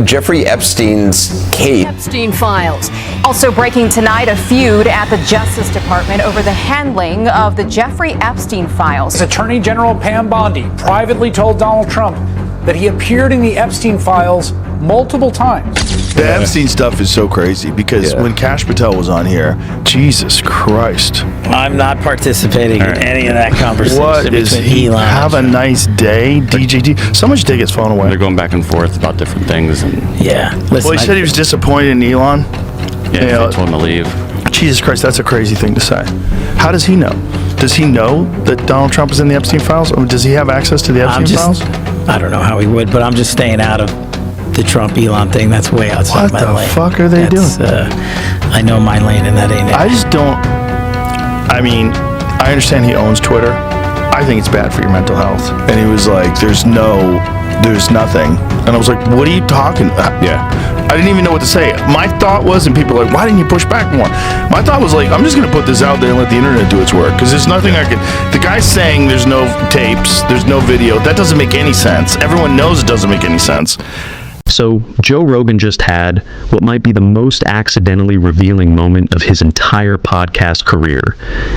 Jeffrey Epstein's case. Epstein files. Also breaking tonight, a feud at the Justice Department over the handling of the Jeffrey Epstein files. Attorney General Pam Bondi privately told Donald Trump that he appeared in the Epstein files multiple times. The Epstein stuff is so crazy because when Kash Patel was on here, Jesus Christ. I'm not participating in any of that conversation. What is he? Elon Have a nice day, DJT. So much did get phone away. They're going back and forth about different things. And Well, he said he was disappointed in Elon. they told him to leave. Jesus Christ, that's a crazy thing to say. How does he know? Does he know that Donald Trump is in the Epstein files? Or does he have access to the Epstein files? I don't know how he would, but I'm just staying out of the Trump-Elon thing. That's way outside my lane. What the fuck are they doing? I know my lane, and that ain't it. I just don't. I mean, I understand he owns Twitter. I think it's bad for your mental health. And he was like, there's nothing. And I was like, what are you talking about? I didn't even know what to say. My thought was, and people are like, why didn't you push back more? My thought was like, I'm just going to put this out there and let the internet do its work. Because there's nothing I can. The guy's saying there's no tapes, there's no video. That doesn't make any sense. Everyone knows it doesn't make any sense. So, Joe Rogan just had what might be the most accidentally revealing moment of his entire podcast career,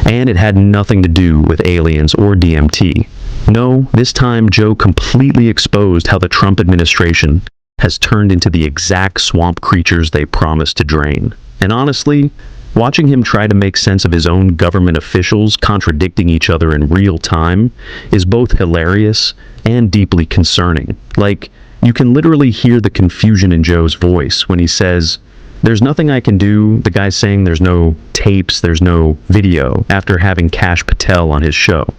and it had nothing to do with aliens or DMT. No, this time Joe completely exposed how the Trump administration has turned into the exact swamp creatures they promised to drain. And honestly, watching him try to make sense of his own government officials contradicting each other in real time is both hilarious and deeply concerning. Like, you can literally hear the confusion in Joe's voice when he says, "There's nothing I can do." The guy's saying there's no tapes, there's no video, after having Kash Patel on his show.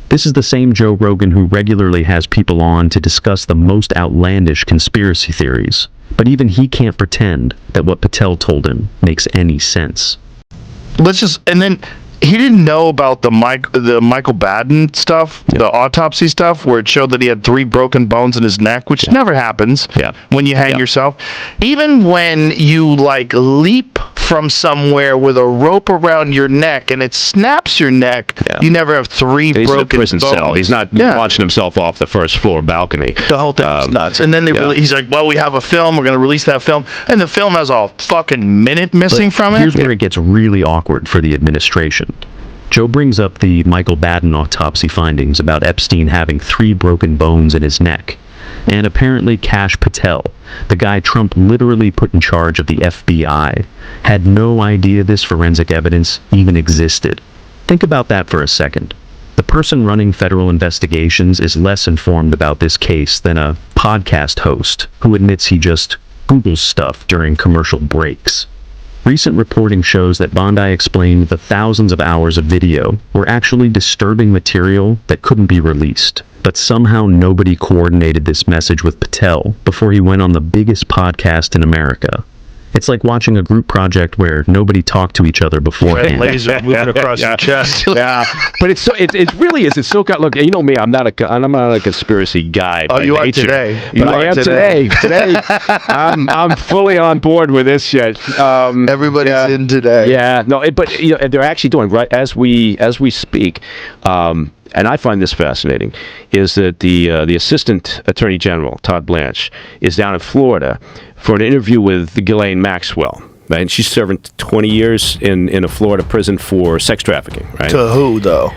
This is the same Joe Rogan who regularly has people on to discuss the most outlandish conspiracy theories. But even he can't pretend that what Patel told him makes any sense. And then he didn't know about the Michael Baden stuff, the autopsy stuff, where it showed that he had 3 broken bones in his neck, which never happens when you hang yourself. Even when you leap from somewhere with a rope around your neck and it snaps your neck, you never have 3 broken bones. He's in a prison cell. He's not launching himself off the first floor balcony. The whole thing's nuts. And then he's like, well, we have a film. We're going to release that film. And the film has a fucking minute missing from it. Here's where it gets really awkward for the administration. Joe brings up the Michael Baden autopsy findings about Epstein having 3 broken bones in his neck. And apparently Kash Patel, the guy Trump literally put in charge of the FBI, had no idea this forensic evidence even existed. Think about that for a second. The person running federal investigations is less informed about this case than a podcast host who admits he just Googles stuff during commercial breaks. Recent reporting shows that Bondi explained the thousands of hours of video were actually disturbing material that couldn't be released. But somehow nobody coordinated this message with Patel before he went on the biggest podcast in America. It's like watching a group project where nobody talked to each other beforehand. Laser moving across your chest. But it really is. It's so good. Look, you know me. I'm not a conspiracy guy. Oh, you nature. are today. But I am today. Today, I'm fully on board with this shit. Everybody's in today. Yeah. No. But they're actually doing right as we speak. And I find this fascinating, is that the Assistant Attorney General, Todd Blanche, is down in Florida for an interview with Ghislaine Maxwell. Right? And she's serving 20 years in a Florida prison for sex trafficking. Right? To who, though?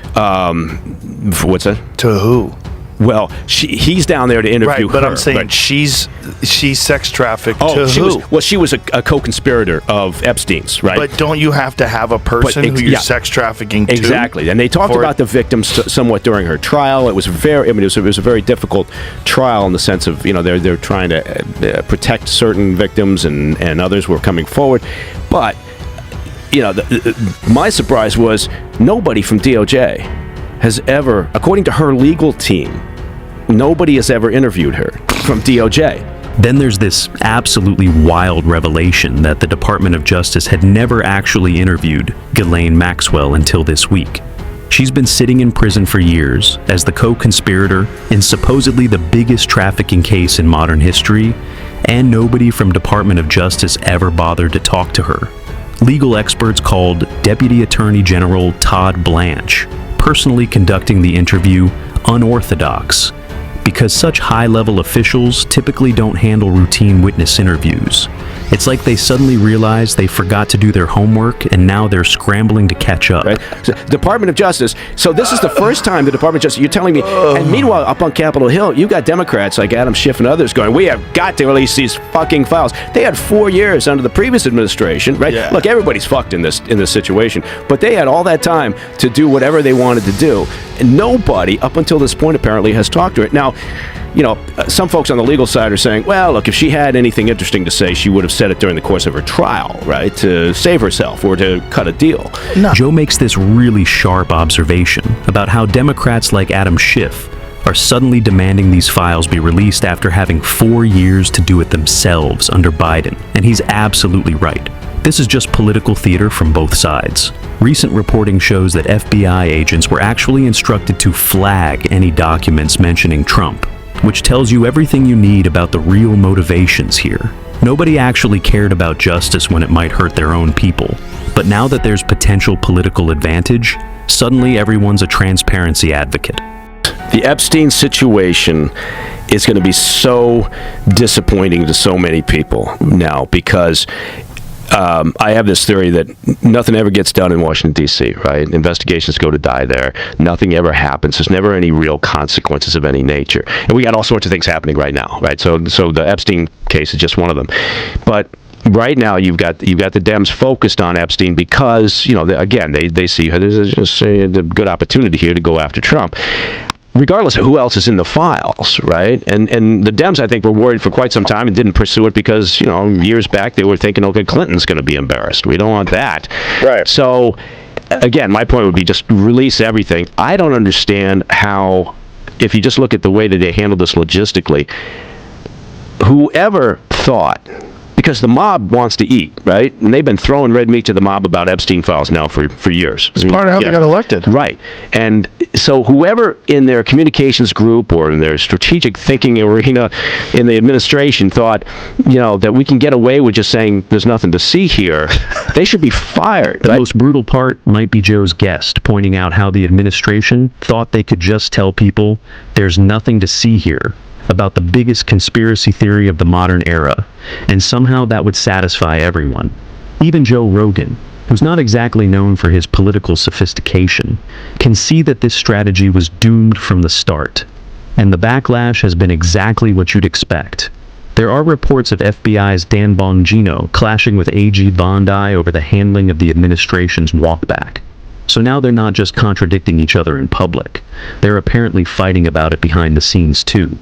What's that? To who? Well, he's down there to interview her. But I'm saying she's sex trafficked to who? She was a co-conspirator of Epstein's, right? But don't you have to have a person who you're sex trafficking to? Exactly. And they talked about the victims somewhat during her trial. It was it was a very difficult trial in the sense of, they're trying to protect certain victims and others were coming forward. But, my surprise was nobody from DOJ has ever, according to her legal team, nobody has ever interviewed her from DOJ. Then there's this absolutely wild revelation that the Department of Justice had never actually interviewed Ghislaine Maxwell until this week. She's been sitting in prison for years as the co-conspirator in supposedly the biggest trafficking case in modern history, and nobody from Department of Justice ever bothered to talk to her. Legal experts called Deputy Attorney General Todd Blanche personally conducting the interview unorthodox, because such high-level officials typically don't handle routine witness interviews. It's like they suddenly realize they forgot to do their homework and now they're scrambling to catch up. Right? So, Department of Justice. So this is the first time the Department of Justice, you're telling me, and meanwhile, up on Capitol Hill, you've got Democrats like Adam Schiff and others going, we have got to release these fucking files. They had 4 years under the previous administration, right? Yeah. Look, everybody's fucked in this situation, but they had all that time to do whatever they wanted to do. And nobody, up until this point, apparently, has talked to it. Now, you know, some folks on the legal side are saying, well, look, if she had anything interesting to say, she would have said it during the course of her trial, right, to save herself or to cut a deal. No. Joe makes this really sharp observation about how Democrats like Adam Schiff are suddenly demanding these files be released after having 4 years to do it themselves under Biden. And he's absolutely right. This is just political theater from both sides. Recent reporting shows that FBI agents were actually instructed to flag any documents mentioning Trump, which tells you everything you need about the real motivations here. Nobody actually cared about justice when it might hurt their own people. But now that there's potential political advantage, suddenly everyone's a transparency advocate. The Epstein situation is going to be so disappointing to so many people now because I have this theory that nothing ever gets done in Washington, D.C., right? Investigations go to die there. Nothing ever happens. There's never any real consequences of any nature. And we got all sorts of things happening right now, right? So the Epstein case is just one of them. But right now, you've got the Dems focused on Epstein because, you know, they see there's just a good opportunity here to go after Trump, regardless of who else is in the files, right? And the Dems, I think, were worried for quite some time and didn't pursue it because, you know, years back they were thinking, okay, Clinton's going to be embarrassed. We don't want that. Right. So, again, my point would be just release everything. I don't understand how, if you just look at the way that they handled this logistically, whoever thought, because the mob wants to eat, right? And they've been throwing red meat to the mob about Epstein files now for years. It's part of how they got elected. Right. And so whoever in their communications group or in their strategic thinking arena in the administration thought, you know, that we can get away with just saying there's nothing to see here, they should be fired. The most brutal part might be Joe's guest pointing out how the administration thought they could just tell people there's nothing to see here about the biggest conspiracy theory of the modern era, and somehow that would satisfy everyone. Even Joe Rogan, who's not exactly known for his political sophistication, can see that this strategy was doomed from the start, and the backlash has been exactly what you'd expect. There are reports of FBI's Dan Bongino clashing with AG Bondi over the handling of the administration's walkback. So now they're not just contradicting each other in public, they're apparently fighting about it behind the scenes too.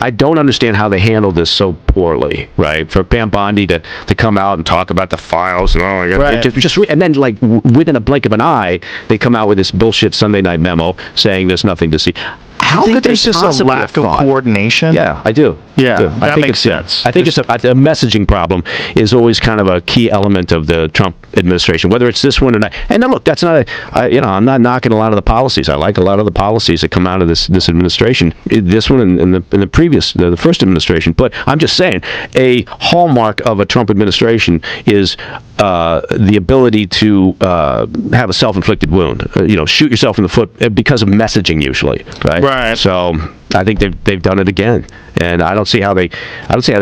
I don't understand how they handled this so poorly, right? For Pam Bondi to come out and talk about the files and and then like within a blink of an eye, they come out with this bullshit Sunday night memo saying there's nothing to see. How could there's just a lack of coordination? Yeah, I do. Yeah, I think makes sense. I think it's a messaging problem is always kind of a key element of the Trump administration, whether it's this one or not. And now look, that's not I'm not knocking a lot of the policies. I like a lot of the policies that come out of this administration. This one and the previous, the first administration. But I'm just saying, a hallmark of a Trump administration is the ability to have a self-inflicted wound. Shoot yourself in the foot because of messaging, usually, right? Right. So I think they've done it again, and I don't see how they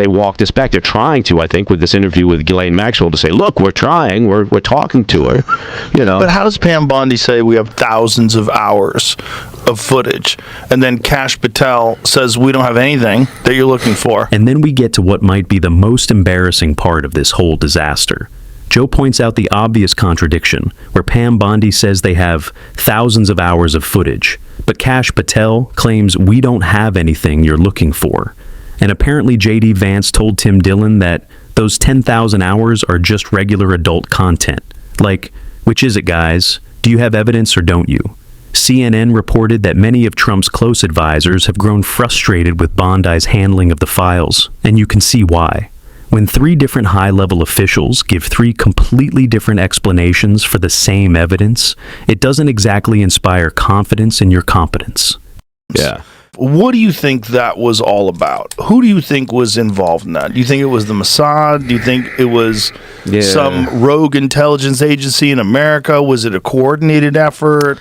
walk this back. They're trying to, I think, with this interview with Ghislaine Maxwell to say, look, we're trying, we're talking to her, But how does Pam Bondi say we have thousands of hours of footage, and then Kash Patel says we don't have anything that you're looking for? And then we get to what might be the most embarrassing part of this whole disaster. Joe points out the obvious contradiction, where Pam Bondi says they have thousands of hours of footage, but Kash Patel claims we don't have anything you're looking for. And apparently J.D. Vance told Tim Dillon that those 10,000 hours are just regular adult content. Like, which is it, guys? Do you have evidence or don't you? CNN reported that many of Trump's close advisors have grown frustrated with Bondi's handling of the files, and you can see why. When 3 different high-level officials give 3 completely different explanations for the same evidence, it doesn't exactly inspire confidence in your competence. Yeah. What do you think that was all about? Who do you think was involved in that? Do you think it was the Mossad? Do you think it was some rogue intelligence agency in America? Was it a coordinated effort?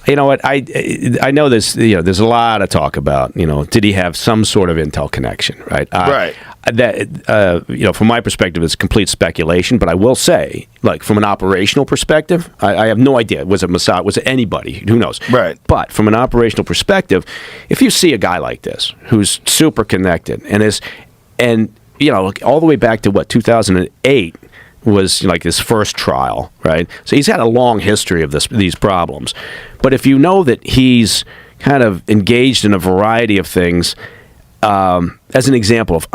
You know what? I know this. There's a lot of talk about. Did he have some sort of intel connection? Right. Right. That from my perspective, it's complete speculation. But I will say, like from an operational perspective, I have no idea. Was it Mossad? Was it anybody? Who knows? Right. But from an operational perspective, if you see a guy like this who's super connected and all the way back to 2008. Was like his first trial, right? So he's had a long history of these problems. But if you know that he's kind of engaged in a variety of things, as an example, if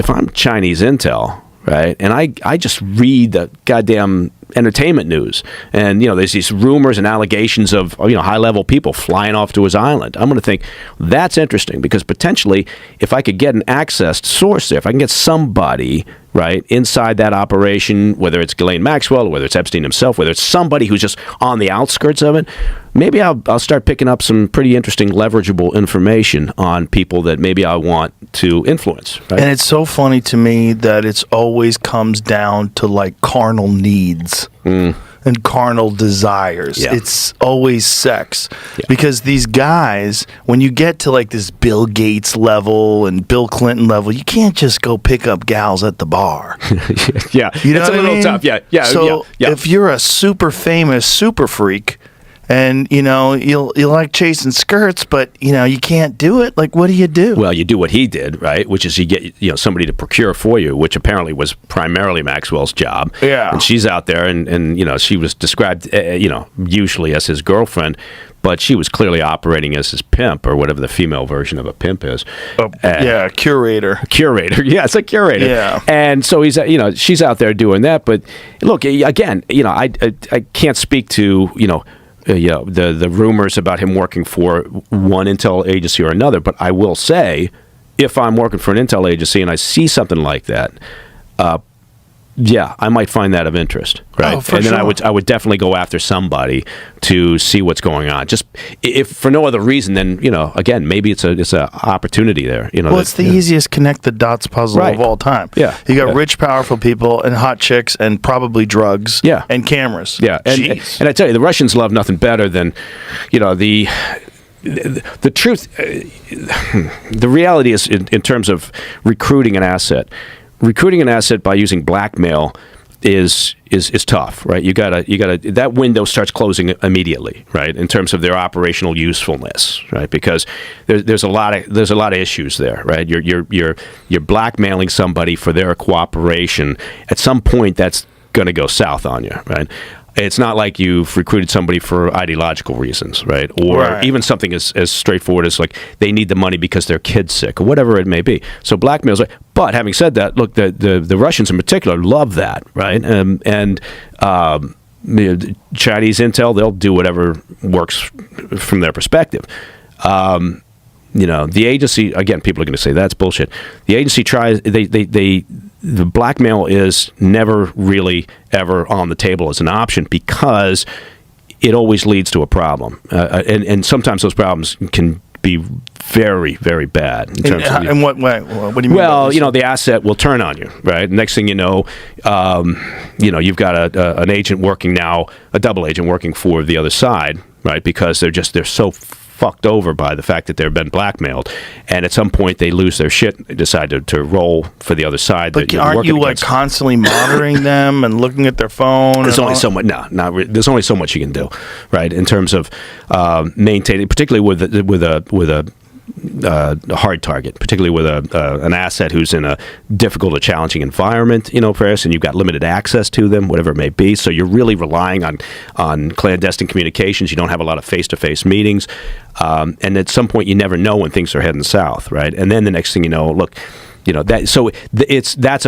I'm Chinese intel, right, and I just read the goddamn entertainment news, and there's these rumors and allegations of high-level people flying off to his island, I'm going to think that's interesting because potentially, if I could get an accessed source there, if I can get somebody right inside that operation, whether it's Ghislaine Maxwell, or whether it's Epstein himself, whether it's somebody who's just on the outskirts of it, maybe I'll start picking up some pretty interesting leverageable information on people that maybe I want to influence. Right? And it's so funny to me that it's always comes down to like carnal needs and carnal desires. Yeah. It's always sex. Because these guys, when you get to like this Bill Gates level and Bill Clinton level, you can't just go pick up gals at the bar. Yeah, you know it's what a little tough. Yeah. So if you're a super famous super freak, and you like chasing skirts, but you can't do it. Like, what do you do? Well, you do what he did, right? Which is you get somebody to procure for you, which apparently was primarily Maxwell's job. Yeah. And she's out there, and she was described, usually as his girlfriend, but she was clearly operating as his pimp or whatever the female version of a pimp is. Curator. Curator. Yeah, it's a curator. Yeah. And so he's, she's out there doing that. But look, again, I can't speak to, the rumors about him working for one intel agency or another, but I will say, if I'm working for an intel agency and I see something like that, I might find that of interest, right? Oh, for and then sure. I would definitely go after somebody to see what's going on. Just if for no other reason than again, maybe it's a opportunity there. Well, it's the easiest connect the dots puzzle Right. of all time. Yeah. You got rich, powerful people and hot chicks and probably drugs. Yeah. And cameras. Yeah, and I tell you, the Russians love nothing better than the truth. The reality is, in terms of recruiting an asset by using blackmail is tough, right? You gotta that window starts closing immediately, right? In terms of their operational usefulness, right? Because there's a lot of issues there, right? You're blackmailing somebody for their cooperation. At some point, that's going to go south on you, right? It's not like you've recruited somebody for ideological reasons, right? Or even something as straightforward as like they need the money because their kid's sick or whatever it may be. So blackmail's right. But having said that, look, the Russians in particular love that, right? And the Chinese intel, they'll do whatever works from their perspective. The agency, again, people are going to say that's bullshit. The agency tries, the blackmail is never really ever on the table as an option because it always leads to a problem. And sometimes those problems can be very, very bad. In what way? What do you mean? Well, the asset will turn on you, right? Next thing you know, you've got an agent working now, a double agent working for the other side, right? Because they're so fucked over by the fact that they've been blackmailed, and at some point they lose their shit and decide to roll for the other side. But aren't you like constantly monitoring them and looking at their phone? There's only so much. No, not really. There's only so much you can do, right? In terms of maintaining, particularly with a hard target, particularly with an asset who's in a difficult or challenging environment, Chris, and you've got limited access to them, whatever it may be. So you're really relying on clandestine communications. You don't have a lot of face-to-face meetings, and at some point you never know when things are heading south, right? And then the next thing you know, look, that. So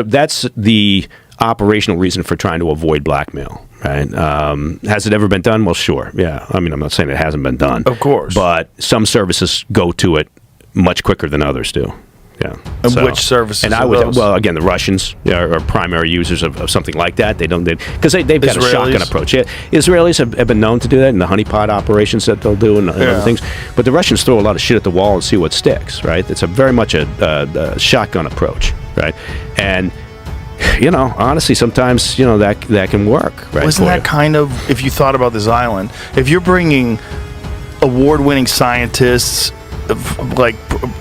that's the operational reason for trying to avoid blackmail. Right? Has it ever been done? Well, sure. Yeah. I mean, I'm not saying it hasn't been done. Of course. But some services go to it much quicker than others do. Yeah. And which services? And well, again, the Russians are primary users of something like that. Because they've got a shotgun approach. Yeah, Israelis have been known to do that in the honeypot operations that they'll do and other things. But the Russians throw a lot of shit at the wall and see what sticks. Right? It's very much a shotgun approach. Right? And honestly, sometimes, that can work, right? Wasn't that kind of, if you thought about this island, if you're bringing award-winning scientists, like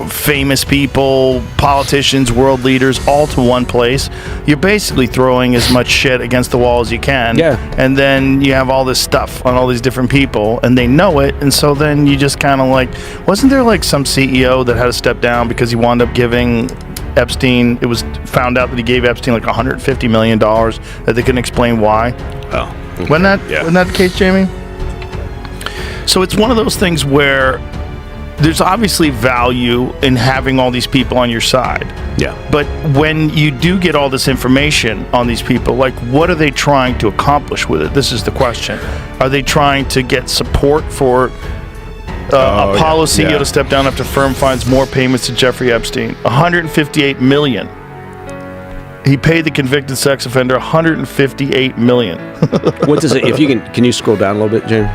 famous people, politicians, world leaders, all to one place. You're basically throwing as much shit against the wall as you can. Yeah. And then you have all this stuff on all these different people, and they know it. And so then you just kind of like, wasn't there like some CEO that had to step down because he wound up giving Epstein, it was found out that he gave Epstein like $150 million that they couldn't explain why. Oh. Okay. Wasn't that the case, Jamie? So it's one of those things where there's obviously value in having all these people on your side. Yeah. But when you do get all this information on these people, like, what are they trying to accomplish with it? This is the question. Are they trying to get support for Apollo CEO to step down after firm finds more payments to Jeffrey Epstein? $158 million. He paid the convicted sex offender $158 million. What does it? If you can you scroll down a little bit, Jamie?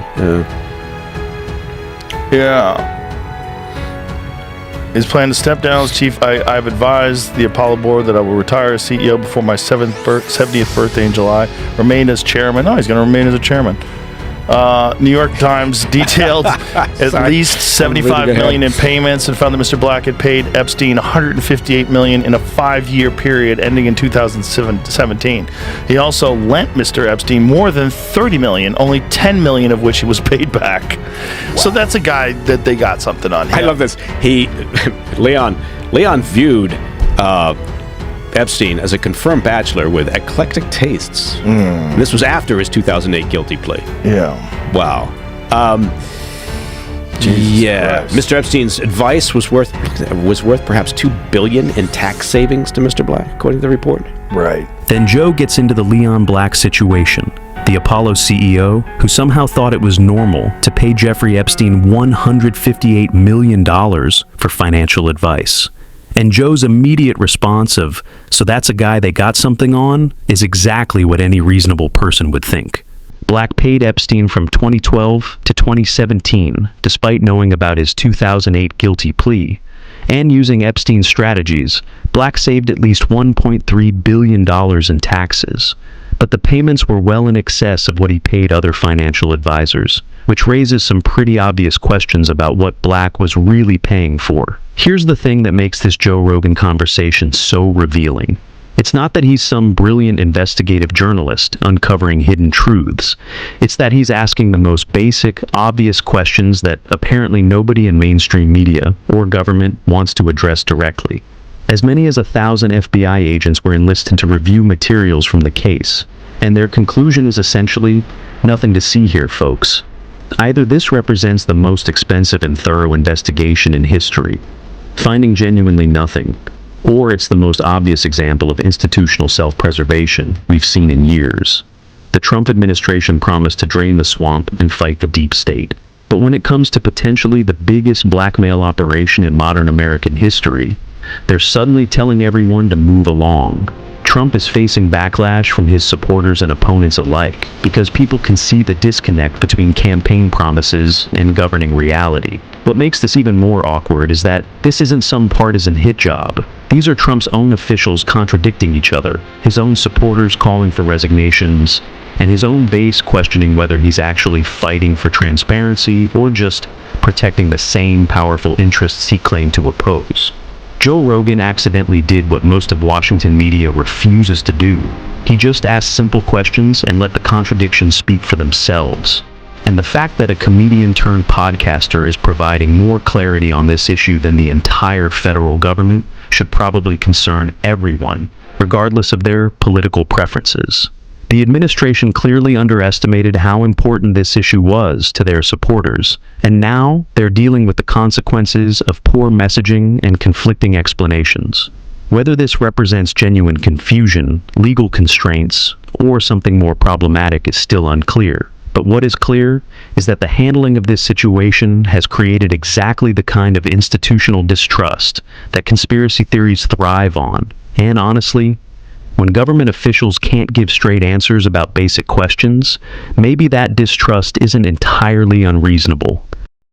Yeah. He's planning to step down as chief. I've advised the Apollo board that I will retire as CEO before my 70th birthday in July. Remain as chairman. Oh, he's going to remain as a chairman. New York Times detailed at least $75 million in payments and found that Mr. Black had paid Epstein $158 million in a 5-year period ending in 2017. He also lent Mr. Epstein more than $30 million, only $10 million of which he was paid back. Wow. So that's a guy that they got something on him. I love this. Leon viewed Epstein as a confirmed bachelor with eclectic tastes. This was after his 2008 guilty plea. Yeah. Wow. Christ. Mr. Epstein's advice was worth perhaps $2 billion in tax savings to Mr. Black, according to the report. Right. Then Joe gets into the Leon Black situation. The Apollo CEO, who somehow thought it was normal to pay Jeffrey Epstein $158 million for financial advice. And Joe's immediate response of, "So that's a guy they got something on," is exactly what any reasonable person would think. Black paid Epstein from 2012 to 2017, despite knowing about his 2008 guilty plea. And using Epstein's strategies, Black saved at least $1.3 billion in taxes. But the payments were well in excess of what he paid other financial advisors, which raises some pretty obvious questions about what Black was really paying for. Here's the thing that makes this Joe Rogan conversation so revealing. It's not that he's some brilliant investigative journalist uncovering hidden truths. It's that he's asking the most basic, obvious questions that apparently nobody in mainstream media or government wants to address directly. As many as 1,000 FBI agents were enlisted to review materials from the case, and their conclusion is essentially, nothing to see here, folks. Either this represents the most expensive and thorough investigation in history, finding genuinely nothing, or it's the most obvious example of institutional self-preservation we've seen in years. The Trump administration promised to drain the swamp and fight the deep state. But when it comes to potentially the biggest blackmail operation in modern American history, they're suddenly telling everyone to move along. Trump is facing backlash from his supporters and opponents alike because people can see the disconnect between campaign promises and governing reality. What makes this even more awkward is that this isn't some partisan hit job. These are Trump's own officials contradicting each other, his own supporters calling for resignations, and his own base questioning whether he's actually fighting for transparency or just protecting the same powerful interests he claimed to oppose. Joe Rogan accidentally did what most of Washington media refuses to do. He just asked simple questions and let the contradictions speak for themselves. And the fact that a comedian turned podcaster is providing more clarity on this issue than the entire federal government should probably concern everyone, regardless of their political preferences. The administration clearly underestimated how important this issue was to their supporters, and now they're dealing with the consequences of poor messaging and conflicting explanations. Whether this represents genuine confusion, legal constraints, or something more problematic is still unclear. But what is clear is that the handling of this situation has created exactly the kind of institutional distrust that conspiracy theories thrive on. And honestly, when government officials can't give straight answers about basic questions, maybe that distrust isn't entirely unreasonable.